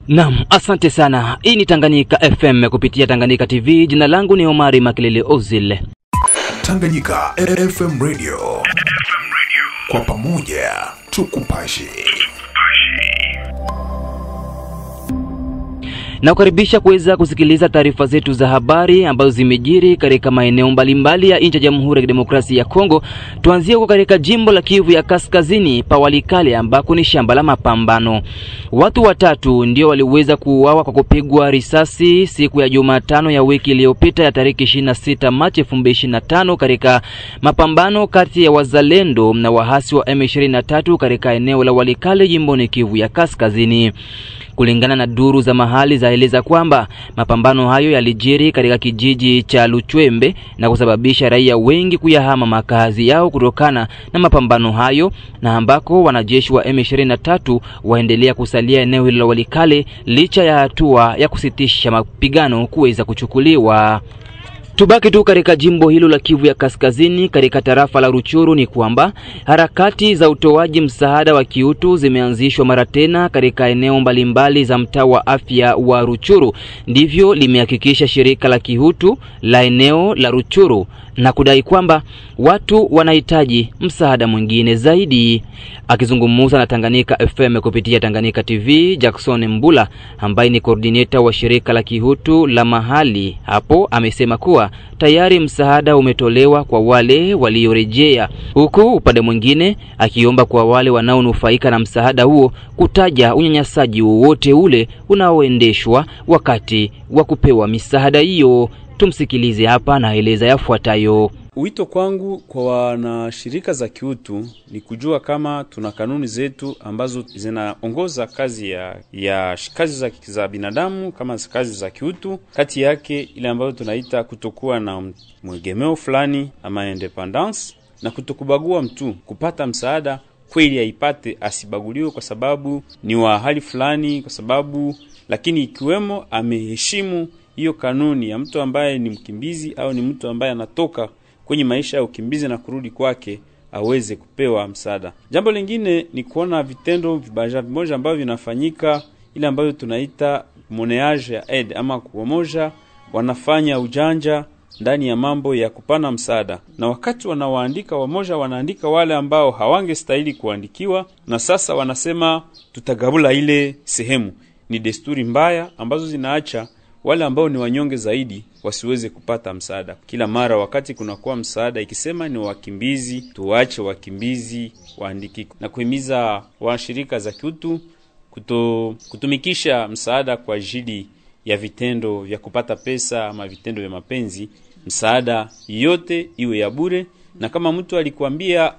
Naam, asante sana. Hii ni Tanganyika FM kupitia Tanganyika TV. Jina langu ni Omari Makelele Ozil. Tanganyika FM Radio. Kwa pamoja tukupashe. Na kukaribisha kuweza kusikiliza taarifa zetu za habari ambazo zimejiri katika maeneo mbalimbali ya nchi ya Jamhuri ya Kidemokrasia ya Kongo. Tuanzie huko katika jimbo la Kivu ya Kaskazini pa Walikale ambako ni shamba la mapambano. Watu watatu ndio waliweza kuuawa kwa kupigwa risasi siku ya Jumatano ya wiki iliyopita ya tarehe 26 Machi 2025 katika mapambano kati ya wazalendo na wahasi wa M23 katika eneo la Walikale jimboni Kivu ya Kaskazini. Kulingana na duru za mahali zaeleza kwamba mapambano hayo yalijiri katika kijiji cha Luchwembe na kusababisha raia wengi kuyahama makazi yao kutokana na mapambano hayo, na ambako wanajeshi wa M23 waendelea kusalia eneo hilo la Walikale licha ya hatua ya kusitisha mapigano kuweza kuchukuliwa. Tubaki tu katika jimbo hilo la Kivu ya Kaskazini katika tarafa la Ruchuru ni kwamba harakati za utoaji msaada wa kiutu zimeanzishwa mara tena katika eneo mbalimbali za mtaa wa afya wa Ruchuru. Ndivyo limehakikisha shirika la kiutu la eneo la Ruchuru na kudai kwamba watu wanahitaji msaada mwingine zaidi. Akizungumza na Tanganyika FM kupitia Tanganyika TV, Jackson Mbula ambaye ni coordinator wa shirika la kiutu la mahali hapo amesema kuwa tayari msaada umetolewa kwa wale waliorejea, huku upande mwingine akiomba kwa wale wanaonufaika na msaada huo kutaja unyanyasaji wowote ule unaoendeshwa wakati wa kupewa misaada hiyo. Tumsikilize hapa na eleza yafuatayo. Wito kwangu kwa wanashirika za kiutu ni kujua kama tuna kanuni zetu ambazo zinaongoza kazi ya kazi za binadamu kama kazi za kiutu. Kati yake ile ambayo tunaita kutokuwa na mwegemeo fulani ama independence, na kutokubagua mtu kupata msaada kweli aipate, asibaguliwe kwa sababu ni wa hali fulani, kwa sababu lakini ikiwemo ameheshimu hiyo kanuni ya mtu ambaye ni mkimbizi au ni mtu ambaye anatoka kwenye maisha ya ukimbizi na kurudi kwake aweze kupewa msaada. Jambo lingine ni kuona vitendo vibaya ambavyo vinafanyika, ile ambayo tunaita moneyage ya aid, ama kumoja wanafanya ujanja ndani ya mambo ya kupana msaada, na wakati wanawaandika wamoja wanaandika wale ambao hawangestahili kuandikiwa, na sasa wanasema tutagabula ile sehemu. Ni desturi mbaya ambazo zinaacha wale ambao ni wanyonge zaidi wasiweze kupata msaada. Kila mara wakati kunakuwa msaada ikisema ni wakimbizi, tuache wakimbizi waandiki, na kuhimiza washirika za kiutu kutumikisha msaada kwa ajili ya vitendo vya kupata pesa ama vitendo vya mapenzi. Msaada yote iwe ya bure, na kama mtu alikuambia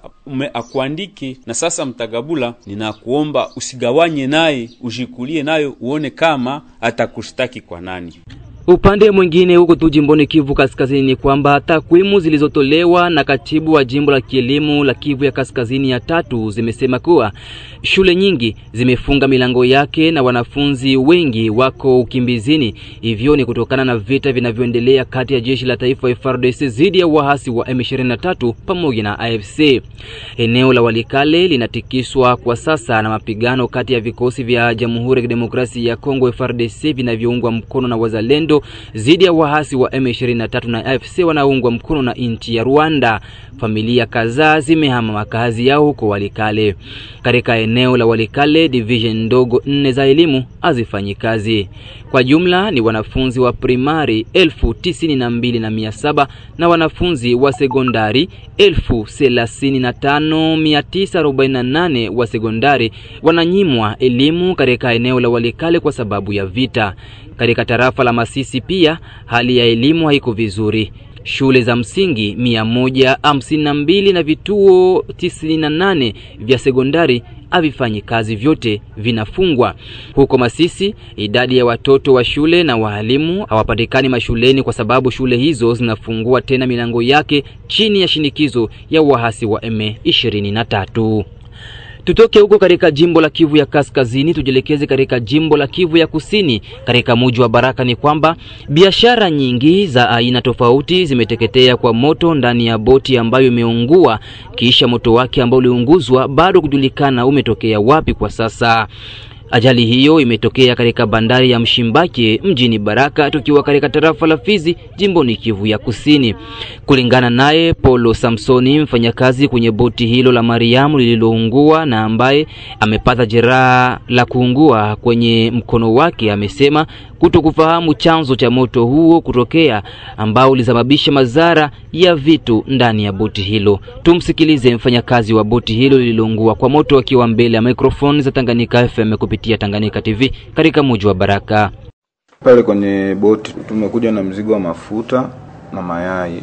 akuandike na sasa mtagabula, ninakuomba usigawanye naye, ujikulie nayo uone kama atakushtaki kwa nani. Upande mwingine huko tu jimboni Kivu Kaskazini ni kwamba takwimu zilizotolewa na katibu wa jimbo la kielimu la Kivu ya Kaskazini ya 3 zimesema kuwa shule nyingi zimefunga milango yake na wanafunzi wengi wako ukimbizini. Hivyo ni kutokana na vita vinavyoendelea kati ya jeshi la taifa FARDC dhidi ya wahasi wa M23 pamoja na AFC. Eneo la Walikale linatikiswa kwa sasa na mapigano kati ya vikosi vya Jamhuri ya Kidemokrasia ya Kongo FARDC vinavyoungwa mkono na wazalendo dhidi ya wahasi wa M23 na AFC wanaungwa mkono na nchi ya Rwanda. Familia kadhaa zimehama makazi yao huko Walikale. Katika eneo la Walikale, division ndogo 4 za elimu hazifanyi kazi. Kwa jumla ni wanafunzi wa primari 92,700 na wanafunzi wa sekondari 35,948 wa sekondari wananyimwa elimu katika eneo la Walikale kwa sababu ya vita. Katika tarafa la Masisi pia hali ya elimu haiko vizuri. Shule za msingi 152 na vituo 98 vya sekondari havifanyi kazi, vyote vinafungwa. Huko Masisi idadi ya watoto wa shule na walimu hawapatikani mashuleni kwa sababu shule hizo zinafungua tena milango yake chini ya shinikizo ya wahasi wa M23. Tutoke huko katika jimbo la Kivu ya Kaskazini tujelekeze katika jimbo la Kivu ya Kusini. Katika mji wa Baraka ni kwamba biashara nyingi za aina tofauti zimeteketea kwa moto ndani ya boti ambayo imeungua, kisha moto wake ambao uliunguzwa bado kujulikana umetokea wapi kwa sasa. Ajali hiyo imetokea katika bandari ya Mshimbake mjini Baraka, tukiwa katika tarafa la Fizi, jimboni Kivu ya Kusini. Kulingana naye Polo Samsoni, mfanyakazi kwenye boti hilo la Mariamu lililoungua na ambaye amepata jeraha la kuungua kwenye mkono wake, amesema kutokufahamu chanzo cha moto huo kutokea ambao ulisababisha madhara ya vitu ndani ya boti hilo. Tumsikilize mfanyakazi wa boti hilo lililoungua kwa moto akiwa mbele ya microphone za Tanganyika FM kupitia Tanganyika TV katika mji wa Baraka. Pale kwenye boti tumekuja na mzigo wa mafuta na mayai,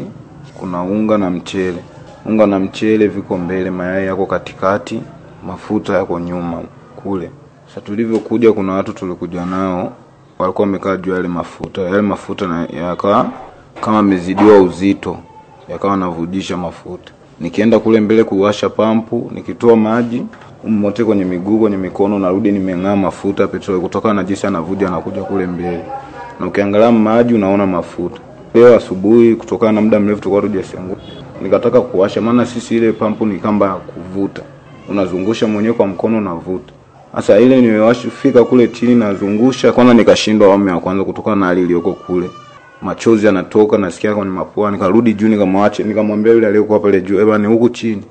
kuna unga na mchele. Unga na mchele viko mbele, mayai yako katikati, mafuta yako nyuma kule. Sasa tulivyokuja kuna watu tulikuja nao walikuwa wamekaa juu yale mafuta. Yale mafuta yakawa kama mezidiwa uzito, yakawa navujisha mafuta. Nikienda kule mbele kuwasha pampu, nikitoa maji umote kwenye miguu, kwenye mikono, narudi nimeng'aa mafuta petroli kutoka na jinsi anavuja na kuja kule mbele. Na ukiangalia maji unaona mafuta. Leo asubuhi kutokana na muda mrefu tulikuwa tujasengu, nikataka kuwasha, maana sisi ile pampu ni kamba kuvuta. Unazungusha mwenyewe kwa mkono unavuta. Sasa ile nimewasha fika kule chini nazungusha, kwanza nikashindwa awamu ya kwanza kutokana na hali iliyoko kule. Machozi yanatoka, nasikia kwenye mapua, nikarudi juu nikamwache, nikamwambia yule aliyekuwa pale juu, "Eba ni huku chini.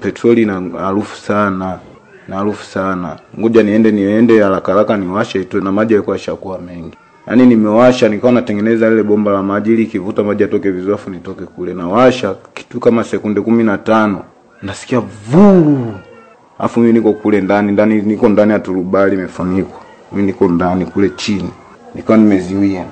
Petroli ina harufu sana. Na harufu sana. Ngoja niende haraka niwashe itoe," na maji yalikuwa yashakuwa mengi. Yaani nimewasha nikawa natengeneza ile bomba la maji ili kivuta maji atoke vizuri afu nitoke kule. Na washa kitu kama sekunde 15. Nasikia vuu. Afu mimi niko kule ndani niko ndani ya turubali imefunikwa. Mimi niko ndani kule chini. Nikawa nimeziwia.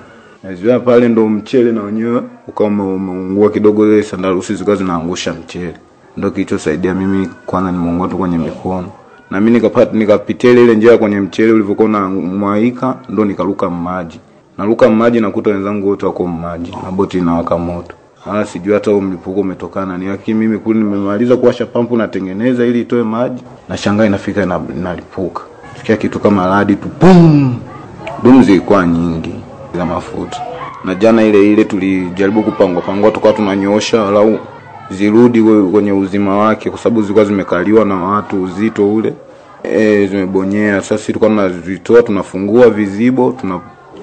Naziwia pale ndo mchele na wenyewe ukawa umeungua kidogo, ile sandarusi zikawa zinaangusha mchele. Ndio kilichosaidia mimi kwanza nimeungua tu kwenye mikono. Na mimi nikapitia ile njia kwenye mchele ulivyokuwa na mwaika, ndo nikaruka maji. Naruka maji nakuta wenzangu wote wako maji na boti inawaka moto. Hala sijui hata mlipuko umetokana ni, lakini mimi kule nimemaliza kuwasha pampu natengeneza ili itoe maji, na shangaa inafika inalipuka. Sikia kitu kama radi tu boom. Dumu zilikuwa nyingi za mafuta. Na jana ile tulijaribu kupangwa tukawa tunanyoosha walau zirudi kwenye uzima wake kwa sababu zilikuwa zimekaliwa na watu uzito ule. Zimebonyea. Sasa tulikuwa tunazitoa, tunafungua vizibo,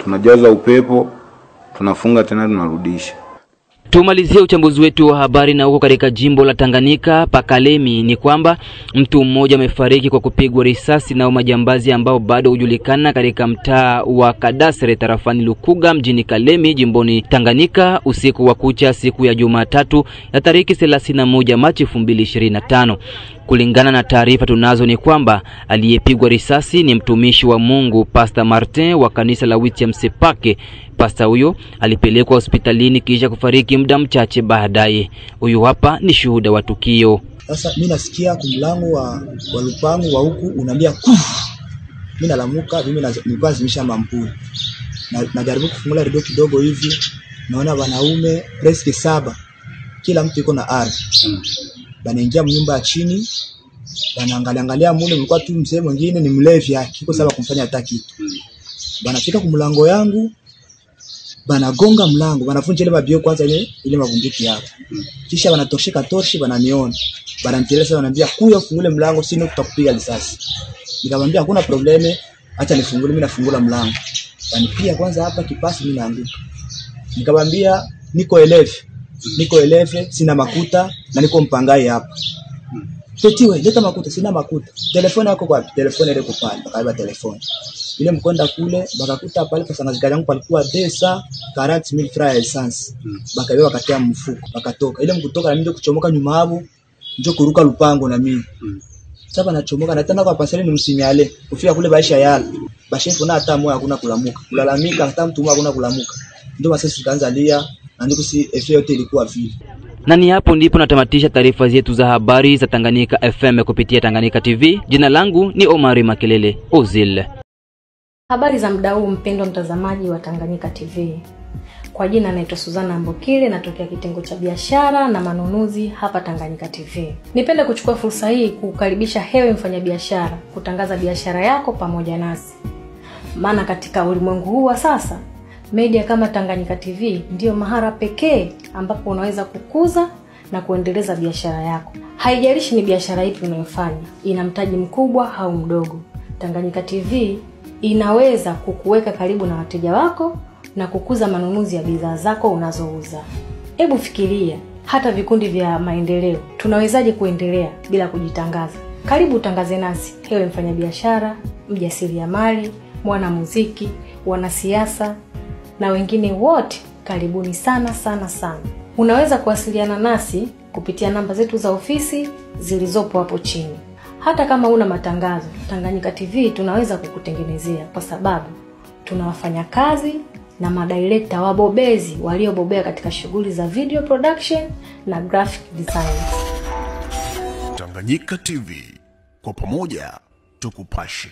tunajaza upepo, tunafunga tena tunarudisha. Tumalizie uchambuzi wetu wa habari na huko katika jimbo la Tanganyika Pakalemi ni kwamba mtu mmoja amefariki kwa kupigwa risasi na majambazi ambao bado hujulikana katika mtaa wa Kadasre tarafani Lukuga mjini Kalemi jimboni Tanganyika usiku wa kucha siku ya Jumatatu ya tariki 31 Machi 2025. Kulingana na taarifa tunazo ni kwamba aliyepigwa risasi ni mtumishi wa Mungu Pastor Martin wa kanisa la Witiam Sepake. Pastor huyo alipelekwa hospitalini kisha kufariki muda mchache baadaye. Huyu hapa ni shuhuda wa tukio. Sasa mimi nasikia kumlango wa lupango wa huku unaambia kuf. Mimi nalamuka, mimi nilikuwa zimisha mampuli. Najaribu kufungula redio kidogo hivi, naona wanaume presque 7. Kila mtu yuko na ardhi. Banaingia nyumba ya chini, banaangalia mune, mlikuwa tu mzee mwingine ni mlevi yake, iko sababu kumfanya hata kitu. Banafika kumlango yangu, banagonga mlango, banavunja ile mabio kwanza ile mabunduki yao. Kisha banatosheka torshi, bananiona. Bananiteleza wananiambia kuya fungule mlango sino tutakupiga risasi. Nikamwambia hakuna probleme, acha nifungule, mimi nafungula mlango. Banipia kwanza hapa kipasi mimi naanguka. Nikamwambia niko 11 sina makuta na niko mpangai hapa. Tetiwe leta makuta, sina makuta. Telefoni yako wapi? Telefoni ile iko pale. Bakaiba telefoni. Ile mkonda kule bakakuta pale kwa sana zikali yangu palikuwa 240,000 francs ya essence. Bakaiba wakatia mfuko, bakatoka. Ile mkutoka na mimi kuchomoka nyuma hapo, ndio kuruka lupango na mimi. Sasa nachomoka na tena kwa pasali ni msinyale. Kufika kule baisha yala. Bashefu na hata moyo hakuna kulamuka. Kulalamika hata mtu mmoja hakuna kulamuka. Ndio basi tukaanza lia. Na ndiko si FA yote ilikuwa vile. Na ni hapo ndipo natamatisha taarifa zetu za habari za Tanganyika FM kupitia Tanganyika TV. Jina langu ni Omari Makelele Ozil. Habari za muda huu mpendwa mtazamaji wa Tanganyika TV. Kwa jina naitwa Suzana Mbokile, natokea kitengo cha biashara na manunuzi hapa Tanganyika TV. Nipende kuchukua fursa hii kukaribisha hewe mfanyabiashara kutangaza biashara yako pamoja nasi. Maana katika ulimwengu huu wa sasa media kama Tanganyika TV ndio mahara pekee ambapo unaweza kukuza na kuendeleza biashara yako. Haijalishi ni biashara ipi unayofanya, ina mtaji mkubwa au mdogo. Tanganyika TV inaweza kukuweka karibu na wateja wako na kukuza manunuzi ya bidhaa zako unazouza. Hebu fikiria, hata vikundi vya maendeleo tunawezaje kuendelea bila kujitangaza? Karibu utangaze nasi, ewe mfanyabiashara, mjasiriamali, mwanamuziki, wanasiasa na wengine wote. Karibuni sana sana sana. Unaweza kuwasiliana nasi kupitia namba zetu za ofisi zilizopo hapo chini. Hata kama una matangazo, Tanganyika TV tunaweza kukutengenezea, kwa sababu tunawafanya kazi na madirector wabobezi waliobobea katika shughuli za video production na graphic design. Tanganyika TV, kwa pamoja tukupashe.